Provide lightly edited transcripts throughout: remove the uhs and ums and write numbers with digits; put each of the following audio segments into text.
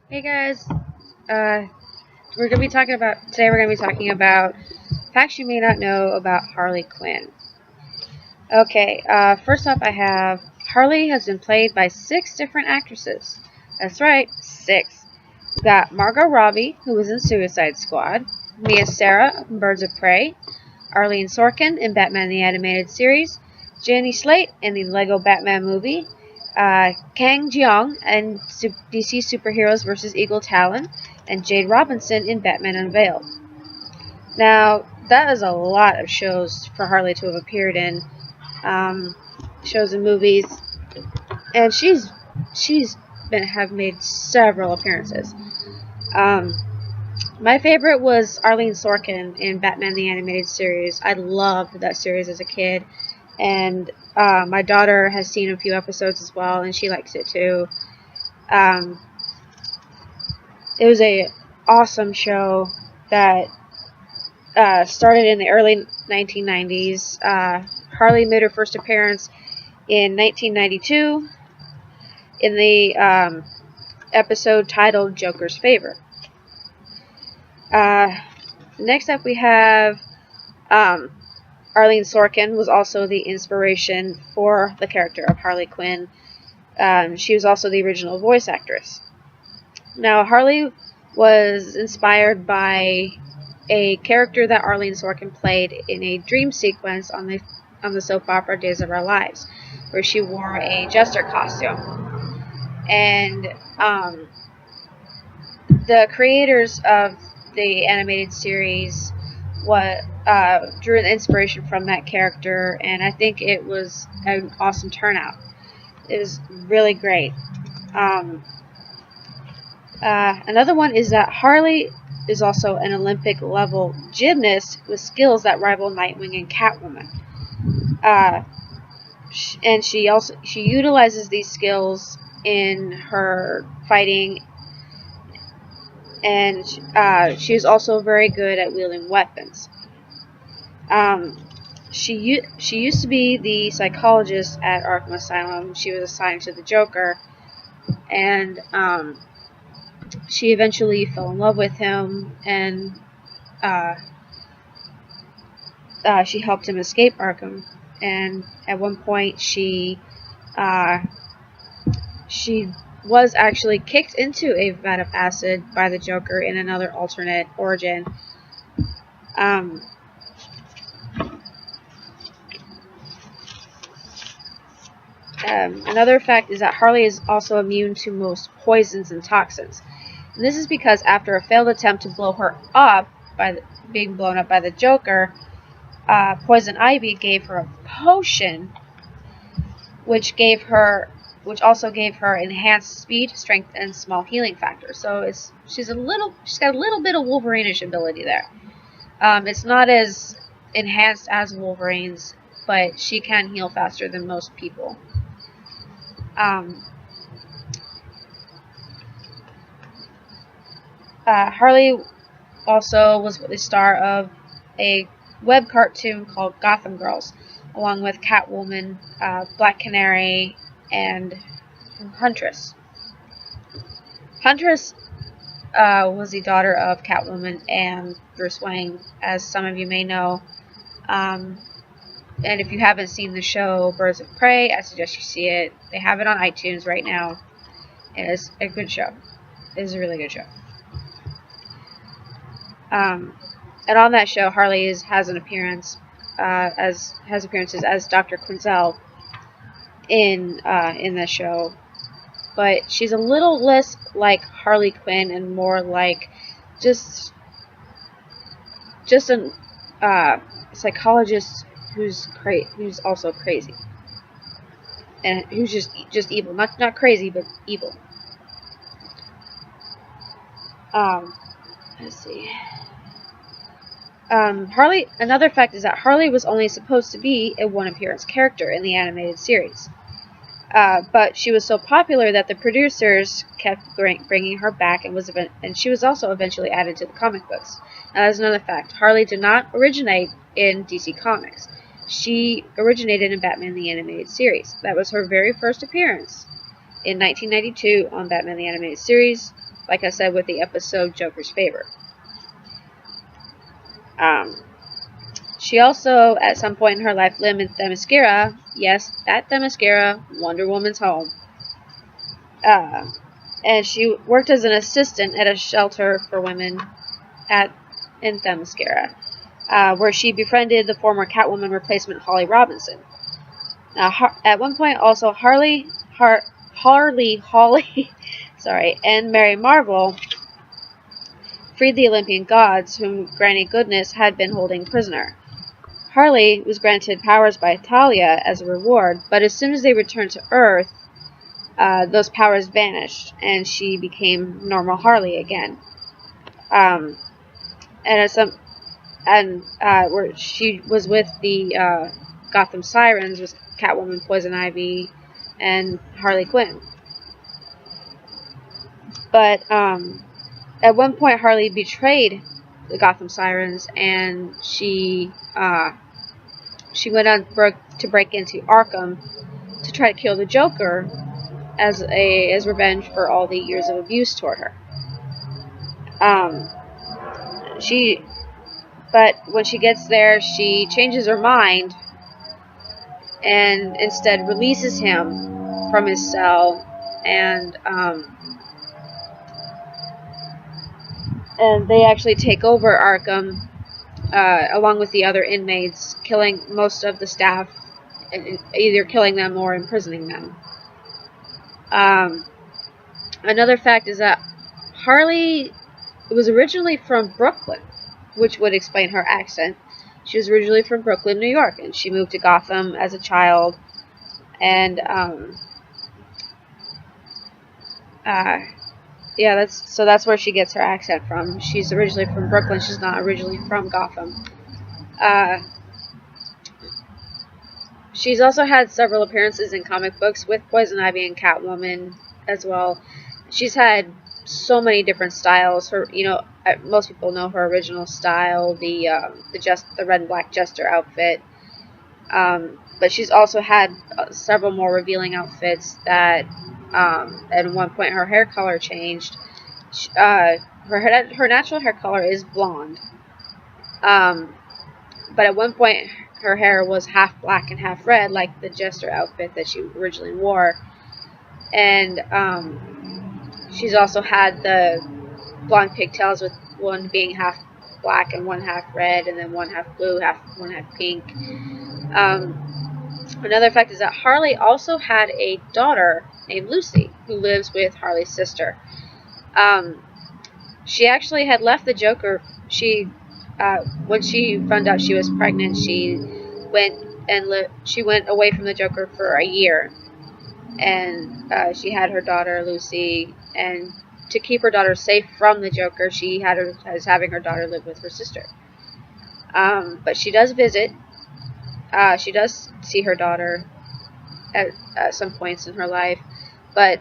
Hey guys, uh, we're gonna be talking about facts you may not know about Harley Quinn. Okay, first up I have Harley has been played by 6 different actresses. That's right, 6. We got Margot Robbie, who was in Suicide Squad, Mia Sara in Birds of Prey, Arlene Sorkin in Batman the Animated Series, Jenny Slate in the Lego Batman movie, Kang Jeong in DC Superheroes vs. Eagle Talon, and Jade Robinson in Batman Unveiled. Now, that is a lot of shows for Harley to have appeared in, shows and movies, and she's have made several appearances. Um, my favorite was Arlene Sorkin in Batman the Animated Series. I loved that series as a kid, and my daughter has seen a few episodes as well, and she likes it too. Um, it was a awesome show that started in the early 1990s. Harley made her first appearance in 1992 in the episode titled Joker's Favor. Next up we have Arlene Sorkin was also the inspiration for the character of Harley Quinn. She was also the original voice actress. Now, Harley was inspired by a character that Arlene Sorkin played in a dream sequence on the soap opera Days of Our Lives, where she wore a jester costume. And the creators of the animated series drew an inspiration from that character, and I think it was an awesome turnout. It was really great. Another one is that Harley is also an Olympic level gymnast with skills that rival Nightwing and Catwoman. And she utilizes these skills in her fighting, and she is also very good at wielding weapons. She used to be the psychologist at Arkham Asylum. She was assigned to the Joker, and she eventually fell in love with him, and she helped him escape Arkham. And at one point, she was actually kicked into a vat of acid by the Joker in another alternate origin. Another fact is that Harley is also immune to most poisons and toxins. And this is because after a failed attempt to blow her up being blown up by the Joker, Poison Ivy gave her a potion, which also gave her enhanced speed, strength, and small healing factor. So she's got a little bit of Wolverine-ish ability there. It's not as enhanced as Wolverine's, but she can heal faster than most people. Harley also was the star of a web cartoon called Gotham Girls, along with Catwoman, Black Canary, and Huntress. Huntress was the daughter of Catwoman and Bruce Wayne, as some of you may know. And if you haven't seen the show Birds of Prey, I suggest you see it. They have it on iTunes right now. And it's a good show. It is a really good show. And on that show, Harley has appearances as Dr. Quinzel in the show, but she's a little less like Harley Quinn and more like just a psychologist who's also crazy, and who's just evil, not crazy, but evil. Let's see. Another fact is that Harley was only supposed to be a one-appearance character in the animated series. But she was so popular that the producers kept bringing her back, and she was also eventually added to the comic books. Now, that's another fact. Harley did not originate in DC Comics. She originated in Batman the Animated Series. That was her very first appearance in 1992 on Batman the Animated Series. like I said, with the episode Joker's Favor. She also, at some point in her life, lived in Themyscira. Yes, that Themyscira, Wonder Woman's home. And she worked as an assistant at a shelter for women in Themyscira, where she befriended the former Catwoman replacement Holly Robinson. At one point, also Harley, and Mary Marvel freed the Olympian gods, whom Granny Goodness had been holding prisoner. Harley was granted powers by Talia as a reward, but as soon as they returned to Earth, those powers vanished, and she became normal Harley again. Where she was with the Gotham Sirens, was Catwoman, Poison Ivy, and Harley Quinn. But at one point, Harley betrayed the Gotham Sirens, and she went on to break into Arkham to try to kill the Joker as revenge for all the years of abuse toward her. But when she gets there, she changes her mind and instead releases him from his cell, and they actually take over Arkham along with the other inmates, killing most of the staff, either killing them or imprisoning them. Another fact is that Harley was originally from Brooklyn, which would explain her accent. She was originally from Brooklyn, New York, and she moved to Gotham as a child. And that's where she gets her accent from. She's originally from Brooklyn. She's not originally from Gotham. She's also had several appearances in comic books with Poison Ivy and Catwoman as well. She's had so many different styles. Most people know her original style, the red and black Jester outfit. But she's also had several more revealing outfits that, at one point, her hair color changed. Her natural hair color is blonde. But at one point, her hair was half black and half red, like the Jester outfit that she originally wore. And she's also had the blonde pigtails, with one being half black and one half red, and then one half blue, one half pink. Another fact is that Harley also had a daughter named Lucy, who lives with Harley's sister. She actually had left the Joker. When she found out she was pregnant, she went away from the Joker for a year, and she had her daughter Lucy. And to keep her daughter safe from the Joker, she was having her daughter live with her sister. But she does visit. She does see her daughter at some points in her life, but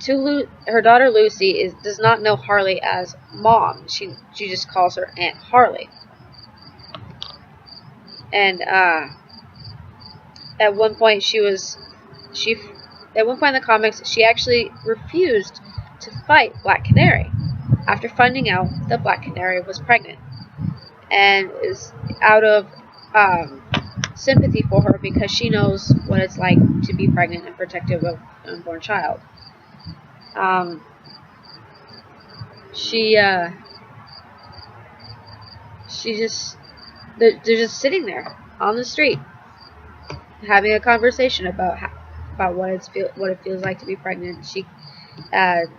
her daughter Lucy does not know Harley as mom. She just calls her Aunt Harley. And at one point in the comics, she actually refused to fight Black Canary after finding out that Black Canary was pregnant, and is out of sympathy for her, because she knows what it's like to be pregnant and protective of an unborn child. They're just sitting there on the street, having a conversation about what it feels like to be pregnant. She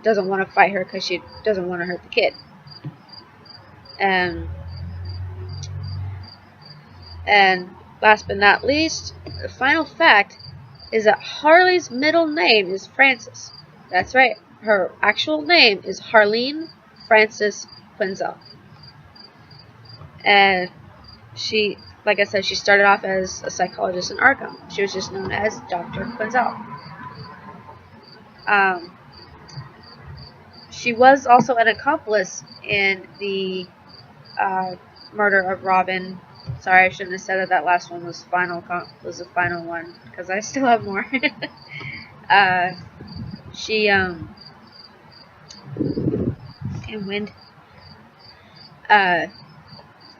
doesn't want to fight her because she doesn't want to hurt the kid. And last but not least, the final fact is that Harley's middle name is Frances. That's right. Her actual name is Harleen Frances Quinzel. And she, like I said, she started off as a psychologist in Arkham. She was just known as Dr. Quinzel. She was also an accomplice in the murder of Robin. Sorry, I shouldn't have said that last one was the final one, because I still have more. and wind.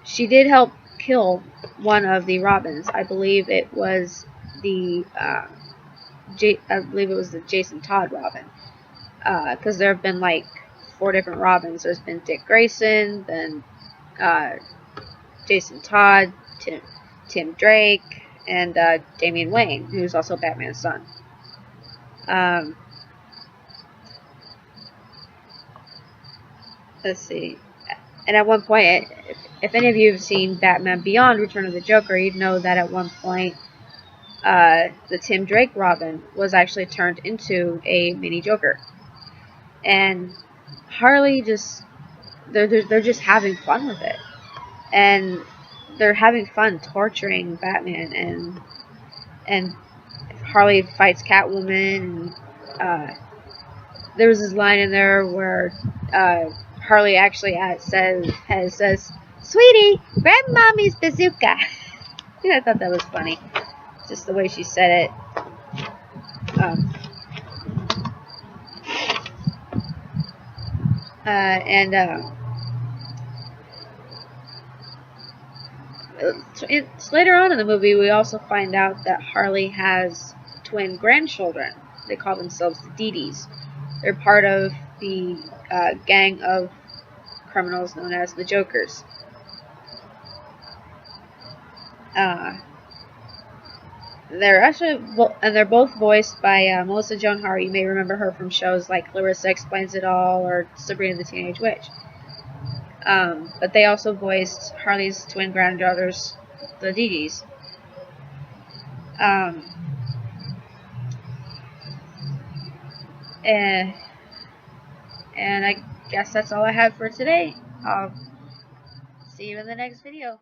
She did help kill one of the Robins. I believe it was the Jason Todd Robin. Because there have been like 4 different Robins. There's been Dick Grayson, then Jason Todd, Tim Drake, and Damian Wayne, who's also Batman's son. Let's see. And at one point, if any of you have seen Batman Beyond: Return of the Joker, you'd know that at one point, the Tim Drake Robin was actually turned into a mini Joker. And Harley they're just having fun with it, and they're having fun torturing Batman, and Harley fights Catwoman. And, there was this line in there where Harley actually says, "Sweetie, grab mommy's bazooka." Yeah, I thought that was funny, just the way she said it. Later on in the movie, we also find out that Harley has twin grandchildren. They call themselves the Dee-Dees. They're part of the gang of criminals known as the Jokers. They're both voiced by Melissa Joan Hart. You may remember her from shows like Clarissa Explains It All or Sabrina the Teenage Witch. But they also voiced Harley's twin granddaughters, the Dee-Dees. And I guess that's all I have for today. I'll see you in the next video.